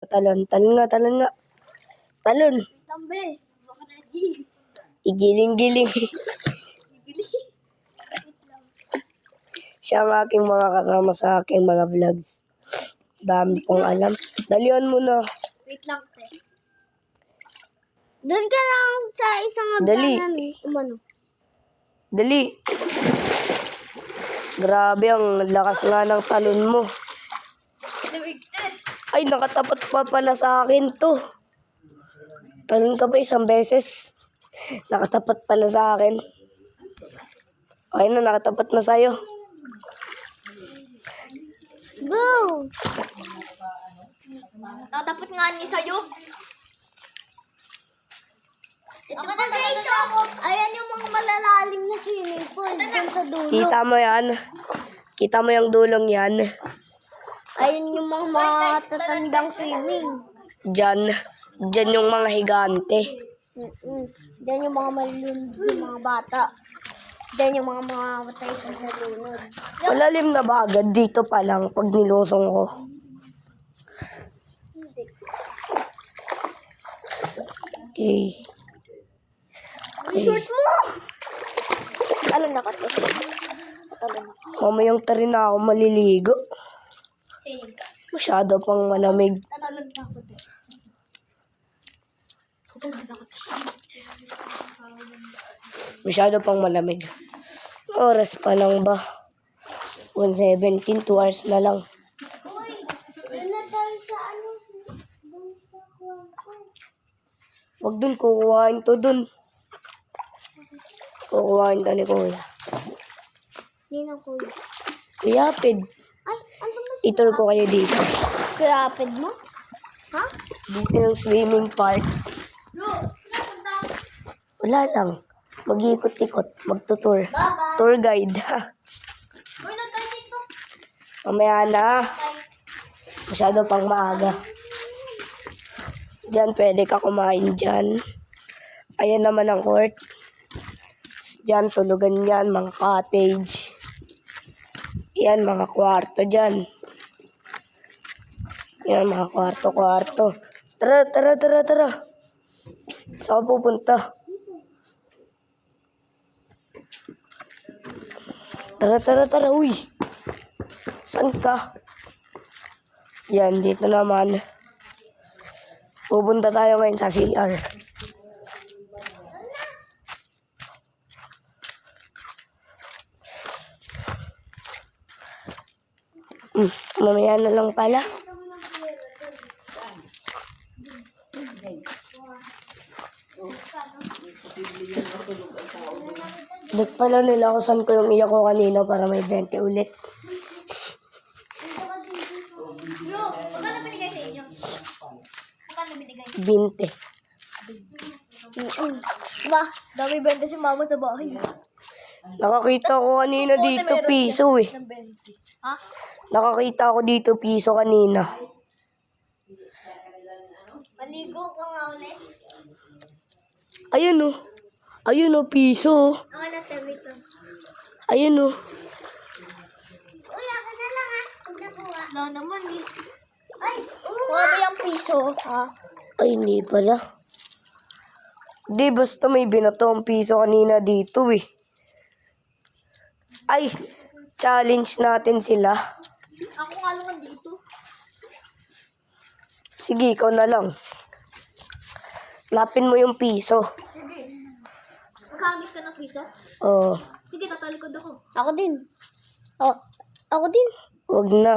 talon. Talon nga, talon nga. Talon. Tambe. Igiling-giling. Siya ang aking mga kasama sa aking mga vlogs. Dami kong alam. Dalihan mo na. Wait lang, te. Doon ka lang sa isang Dali. hagdanan. Umano. Dali. Grabe ang lakas nga ng talon mo. Ay, nakatapat pa pala sa akin to. Talon ka pa isang beses. Nakatapat pala sa akin. Okay na, nakatapat na sa'yo. Go! Tatapat nga ni sa'yo. Ako na guys, ayan yung mga malalalim na swimming pool dyan sa dulo. Kita mo yan? Kita mo yung dulong yan? Ayan yung mga matatandang swimming. Diyan. Diyan yung mga higante. Diyan yung mga malulunod yung mga bata. Diyan yung mga matay sa lunod. Malalim na ba agad? Dito pa lang pag nilusong ko. Okay. Short mo! Alam na ko to. Mamayang tarin na ako maliligo. Masyado pang malamig. Tatalog na ako to. Masyado pang malamig. Oras pa lang ba? 1:17, 2 hours na lang. Uy! Doon na tayo sa ano? Doon sa kwarto. Wag dun, kukuhain to dun. Kukuhain to ni Kuya. Hindi na kuya. Kuya, Pid. Ay, ano ba? Itur ko kayo dito. Kapid mo? Ha? Dito yung swimming park. Bro, napunta. Wala lang. Mag-iikot-ikot. Magtutour. Bye-bye. Tour guide. Uy, nagkasit mo. Mamaya na. Masyado pang maaga. Diyan, pwede ka kumain dyan. Ayan naman ang court. Diyan, tulugan yan, mga cottage. Yan, mga kwarto dyan. Yan, mga kwarto-kwarto. Tara, tara, tara, tara. Saan ka pupunta? Tara, tara, tara, uy. Saan ka? Yan, dito naman. Pupunta tayo ngayon sa CR. Mamaya na lang pala. Dek pala nila kung saan ko yung iyak ko kanina para may 20 ulit. Bro, magkano binigay sa inyo? Magkano binigay? 20. Ba, dami benta si mama sa bahay. Nakakita ko kanina dito piso eh. Ng 20. Ha? Nakakita ko dito piso kanina. Maligo ka nga ulit. Ayun oh. Ayun oh, piso. Ang anak tabi ito. Ayun oh. Uy, ako na lang ha. Huwag nakuha. Wala naman eh. Ay, kuha ba yung piso? Ha? Ay, hindi pala. Di, basta may binato ang piso kanina dito eh. Ay, challenge natin sila. Ako nga lang dito. Sige, ikaw na lang. Lapin mo yung piso. Sige. Magkagis ka ng piso? Oh, Sige, tatalikod ako. Ako din. Oh, ako din. wag na.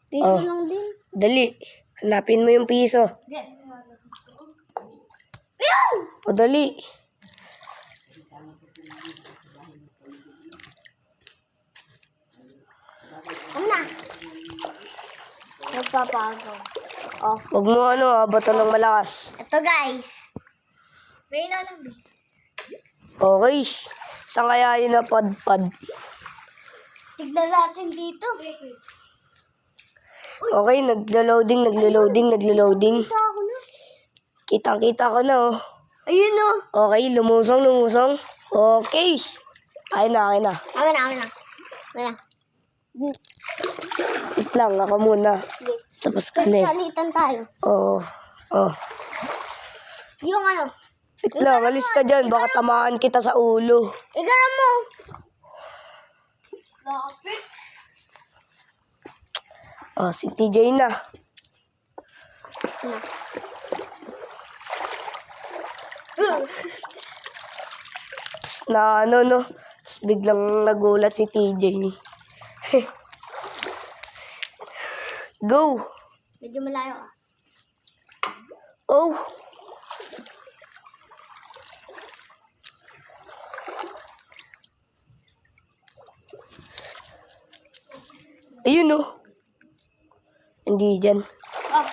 Piso Oh. lang din. Dali. Hanapin mo yung piso. Sige. O, dali. Ano na? Nagpapago. Oh, Wag mo bato ng malakas. ito guys. May inalam eh. Okay. Saan kaya yun na padpad? Tignan natin dito. Okay, naglo-loading. Ito ako na. Kitang-kita ko na oh. Ayun o. Okay, lumusong. Okay. Ayun na. Amin na. Wait lang, ako muna. Sige. Tapos ka na eh. Salitan tayo. Oo. Oh. Yung ano. Wait lang, alis ka dyan. Baka tamaan kita sa ulo. Igara mo. Lapit. Oh, si TJ na. Tapos na ano no. Tapos biglang nagulat si TJ. Go! Medyo malayo ah. Oh! Ayun oh. Hindi dyan. Ah,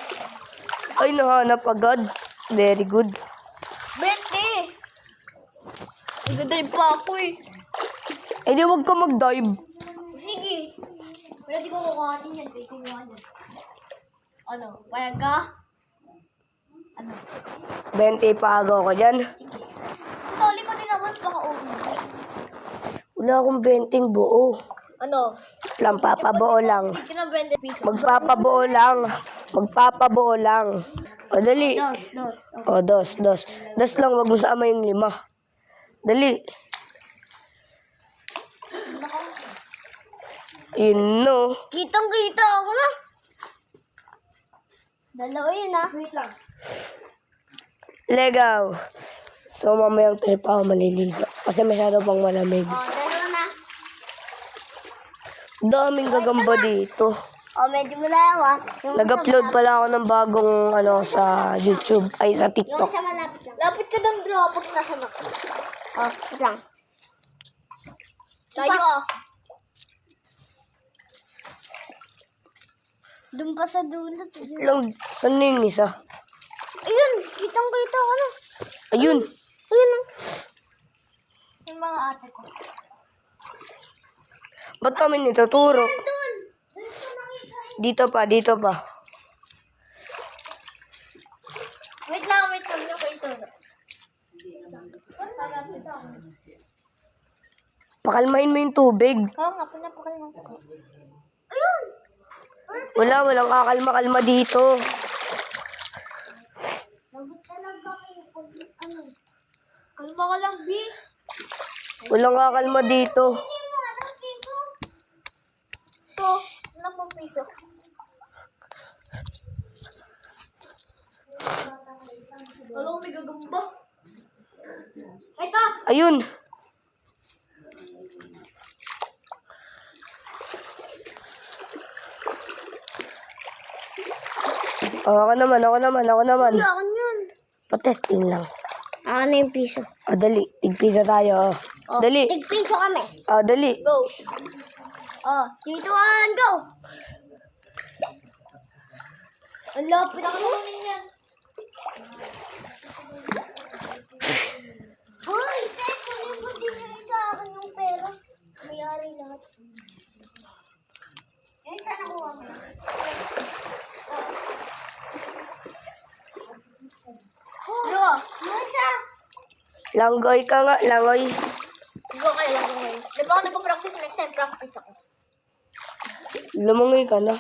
Ay, nahanap agad. Very good. 20. Nagdadive pa ako eh. Eh di wag ka mag-dive. Sige. Pero di ko kukuhatin yan. Pwede mo yan. Ano? Payag ka? Ano? 20 pa ako dyan. Sasali ko din naman. Baka uwi. Wala akong 20 buo. Ano? Lang, papabuo lang. Sige na 20 piso. Magpapabuo lang. Magpapabuo lang. O, dali. Dos. O, dos. Dos lang, wag mo sama yung 5. Dali. Yun no. Kitang-kita ako na. Dalawa yun ah. Wait lang. Legaw. So, mamayang trip ako maliligo. Kasi masyado pang malamig. Dalawa na. Daming gagamba dito. Medyo malayo ah. Nag-upload pala ako ng bagong sa YouTube. Ay, sa Yung TikTok. isa malapit lang. Lapit ka doon, bro, pag nasa mako. Wait lang. Tayo ah. Doon pa sa dulot. Lang, saan na yung isa? Ayun, kitang-kita ko na. Ayun. Ayun ah. Yung mga ate ko. Ba't kami nituturo? Doon. Dito pa. Wait lang. Yung kwento. Pakalmahin mo yung tubig. Oo nga, pinapakal mo ko. Ayun! Walang kakalma-kalma dito. Lagot talaga kayo. Ano? Kalma ka lang, B. Walang kakalma dito. Hindi mo, anong piso? Ito, ilang pong piso? Walang may gagamba. Ito! Ayun. Oh, ako naman. Wala ka yun. Pa-testing lang. Ano yung piso? O, dali. Tigpisa tayo. Dali. Tig-piso kami. O, dali. Go! Dito one, go! Ang lapit ako naman yan. Hoy, Teko, libutin niyo sa akin yung pera. Mayari lahat. Yan, saan nakuha mo? Bro, Musa! Langgoy ka nga. Langoy. Go kayo lang ngayon. Di ba ako nagpa-practice? Next time practice ako. Lumangoy ka na.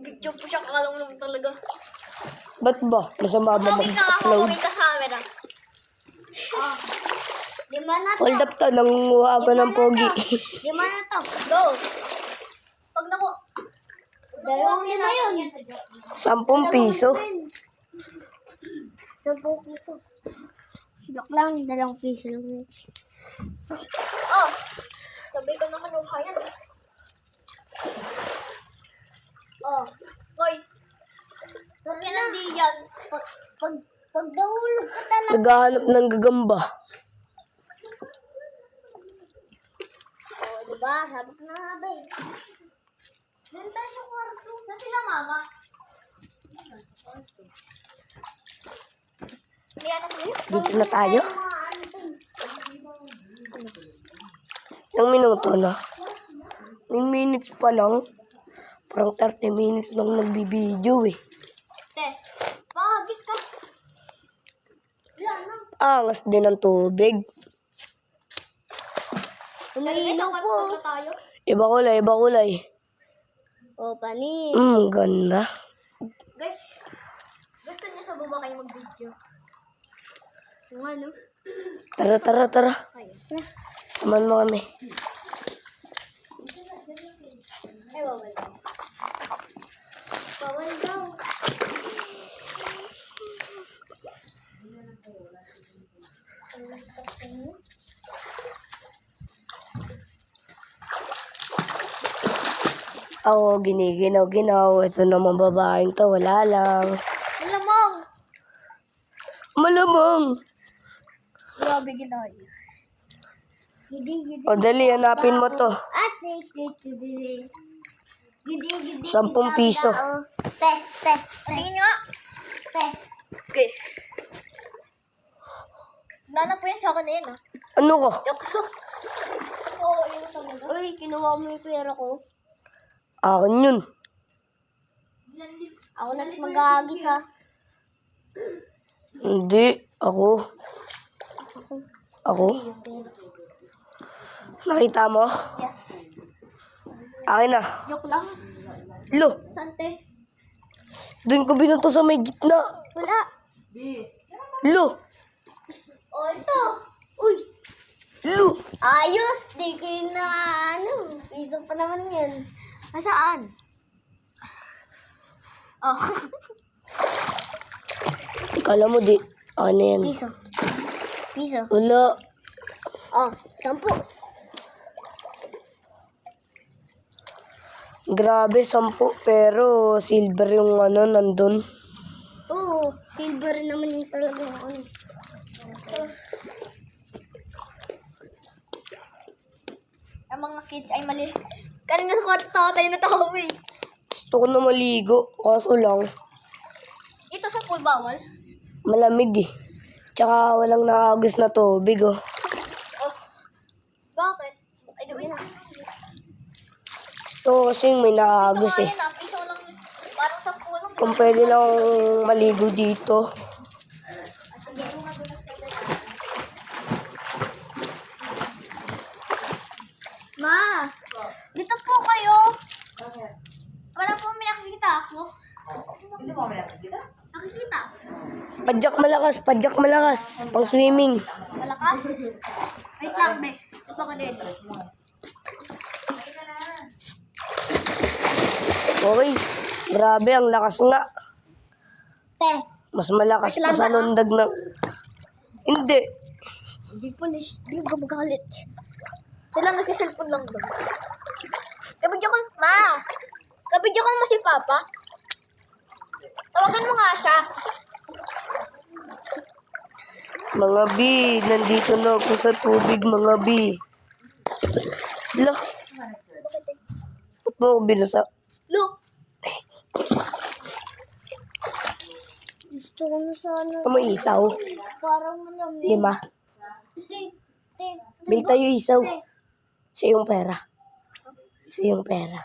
Video po siya, kakalong naman talaga. Ba't ba? Masama ba Kumawin ka nga, mag-upload? kumawin ka sa camera. Lima na to. Hold up to. Nangunguha ako ng pogi. Lima na to. Go. Pag naku... Dalawang lima yun. 10 piso. 10 piso. Joke lang, 2 piso lang yun. Sabi ko naman yung kaya. Hoy. Kaya nandi yan. Pag nahulog ka talaga. Naghahanap ng gagamba. Diba? Sabi ko na nga ba eh. Doon tayo sa kwarto. Saan sila mama? Dito na tayo. Ilang minuto na? 9 minutes pa lang. Parang 30 minutes lang nagbibideo eh. Te, pakagis ka. Wala na. Angas din ng tubig. Umiilaw po. Iba kulay, iba kulay. O, panis. Ganda. Guys, gusto niyo sa baba kayo mag-video? Yung ano? Tara, tara, tara. Ayun. Samahan mo kami. Ay, bawal. Bawal daw. Ako, giniginaw-ginaw. Ito naman babaeng to, wala lang. Malamang. Malamang. Grabe ginay. Gidi. O, dali, hanapin mo to. Ate, gidi. 10 piso. Te. Tingin nga. Te. Okay. Nana po yan sa akin na yan, ah. Ano ko? Oo, yun talaga. Uy, kinuha mo yung pera ko. Akin yun. Ako na mag-aagis, ha. Hindi. Ako. Nakita mo? Yes. Akin na. Joke lang. Lo, Sante. doon ko binato sa may gitna. Wala. Lo, Oh, ito. Uy. lo. Ayos. Di ko yun na, piso pa naman yun. Nasaan? Oh. Kala mo di. Ano yan? Piso. Wala. Oh, 10. Grabe, 10. Pero silver yung ano nandun. Oo, silver naman yung talaga ano. Ang mga kids ay mali. Kanina sa kwarto tatay na tao eh. Gusto ko na maligo. Kaso lang, Ito sa pool bawal. malamig eh. Tsaka walang nakagos na tubig oh. Oh. Bakit? Ay, di na. Gusto ko kasing may nakagos eh. Ayan ah, piso lang. Parang sa pool lang. Kung pwede lang maligo dito. Ma, dito po kayo. Wala po may nakikita ako. Hindi mo kami nakikita? Nakikita. Padyak malakas. Pang swimming. Malakas. Wait lang, be. Baka din. Okay. Grabe, ang lakas nga. Te. Mas malakas pa sa lundag na... Hindi. Hindi police. Hindi ka magalit. Sila nagsiselfon lang doon. Kabidyo ko, ma! Kabidyo ko mo si Papa. Tawagan mo nga siya. Mga B, nandito na ako sa tubig, mga B. Lah. Ba't mo ako binasa? Look! Gusto ko na sana. Gusto mo isaw? Parang malamig. 5. Bil tayo isaw. Sa yung pera. Sa yung pera.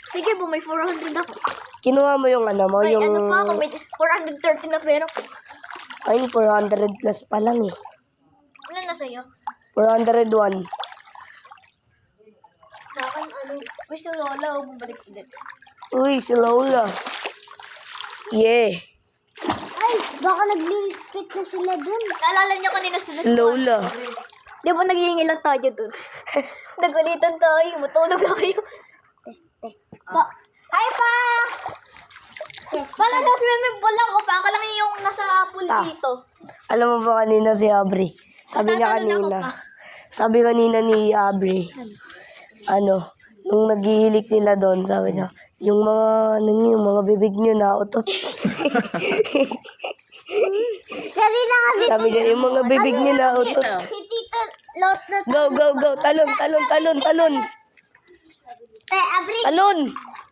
Sige po, may 400 ako. Kinuha mo yung ano mo, Ay, yung... ano pa ako, may 430 na pera ko. Ay, 400 plus pa lang eh. Ano na sa'yo? 401. Sa akin, ano, gusto Lola o bumalik ulit. Uy, si Lola. Yeah. Ay, baka naglilipit na sila dun. Naalala niyo kanina sila Si Lola. Di ba naghihingi lang tayo dun? Nagulitan tayo, matulog na kayo. Pa. Hi, Pa! Pala sa swimming pool lang ko, pa. Akala ko yung nasa pool Pa. dito. Alam mo ba kanina si Aubrey? Sabi niya Natatalon ako kanina. pa. Sabi kanina ni Aubrey. Nung naghihilik sila doon, sabi niya, yung mga bibig niyo na utot. Kanina kasi Sabi niya, yung mga bibig niyo na utot. si Tito Lot na Go, go, go. Talon, talon, talon, talon. Abri. Talon!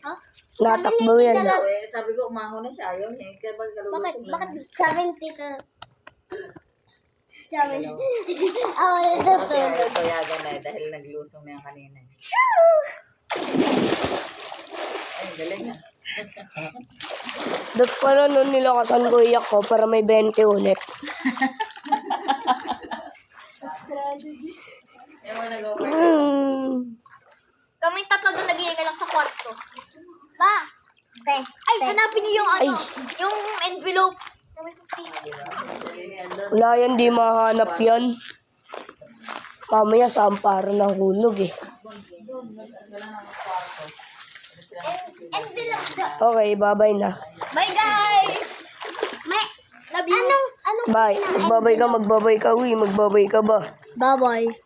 Ha? Natakbo yan. Eh, sabi ko, umahon na siya. Ayaw niya. Kaya Bakit? Bakit sabi ni Tito? Sabi niya. Ito. Kasi ayaw payagan na dahil naglusong na yan kanina. Ay, galing na. Dapat pala nun nilakasan ko iyak ko para may 20 ulit. Ayaw mo nag-over. Kaming tatlo nag-iingay lang sa kwarto. Ma! Ay, hanapin niyo yung Ay. yung envelope. Wala yan, di mahanap yan. Mamaya sa amparo na hulog eh. Envelope daw. Okay, bye-bye na. Bye, guys! Love you. Bye. Magbabay ka, uy. Magbabay ka ba? Bye-bye.